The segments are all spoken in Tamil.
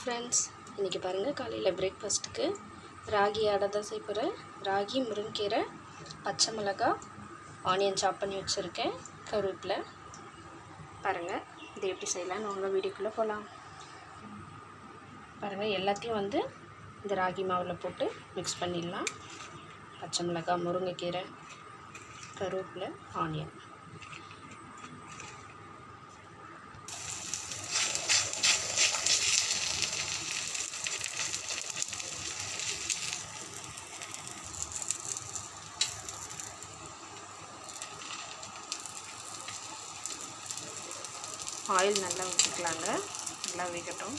ஃப்ரெண்ட்ஸ், இன்றைக்கி பாருங்கள் காலையில் பிரேக்ஃபாஸ்ட்டுக்கு ராகி அடை தான் செய்ய போகிறேன். ராகி, முருங்கீரை, பச்சை மிளகாய், ஆனியன் சாப் பண்ணி வச்சுருக்கேன், கருவேப்பிலை. பாருங்கள் இது எப்படி செய்யலாம்னு உங்கள் வீடியோக்குள்ளே போகலாம். பாருங்கள் எல்லாத்தையும் இந்த ராகி மாவில் போட்டு மிக்ஸ் பண்ணிடலாம். பச்சை மிளகாய், முருங்கைக்கீரை, கருவேப்பிலை, ஆனியன். ஆயில் நல்லா ஊற்றிக்கலாங்க. நல்லா வேகட்டும்.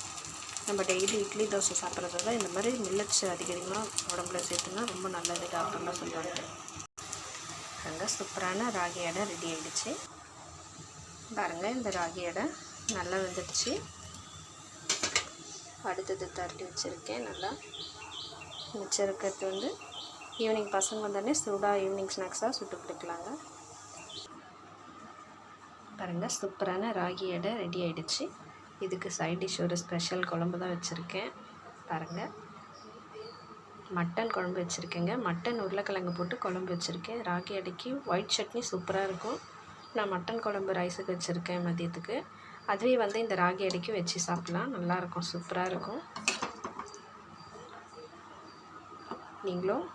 நம்ம டெய்லி இட்லி தோசை சாப்பிட்றத விட இந்த மாதிரி மில்லட்ஸ் அதிகமாக உடம்புல சேர்த்துனா ரொம்ப நல்லது டாக்டர்லாம் சொல்கிறாங்க. அங்கே சூப்பரான ராகி அடை ரெடி ஆகிடுச்சு. பாருங்கள் இந்த ராகி அடை நல்லா வெந்துடுச்சு. அடுத்தது தரட்டி வச்சுருக்கேன். நல்லா மிச்சம் இருக்கிறது ஈவினிங் பசங்க வந்தோடனே சூடாக ஈவினிங் ஸ்நாக்ஸாக சுட்டு கொடுக்கலாங்க. பாருங்கள் சூப்பரான ராகி அடை ரெடி ஆகிடுச்சு. இதுக்கு சைட் டிஷ் ஒரு ஸ்பெஷல் குழம்பு தான் வச்சுருக்கேன். பாருங்கள் மட்டன் குழம்பு வச்சுருக்கேங்க. மட்டன் உருளைக்கிழங்கு போட்டு குழம்பு வச்சுருக்கேன். ராகி அடைக்கு ஒயிட் சட்னி சூப்பராக இருக்கும். நான் மட்டன் குழம்பு ரைஸுக்கு வச்சுருக்கேன் மதியத்துக்கு. அதுவே இந்த ராகி அடைக்கு வச்சு சாப்பிட்லாம். நல்லாயிருக்கும், சூப்பராக இருக்கும். நீங்களும்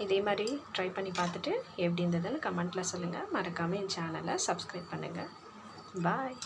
இதே மாதிரி ட்ரை பண்ணி பார்த்துட்டு எப்படி இருந்ததுன்னு கமெண்ட்டில் சொல்லுங்கள். மறக்காமல் என் சேனலை சப்ஸ்கிரைப் பண்ணுங்கள். பாய்.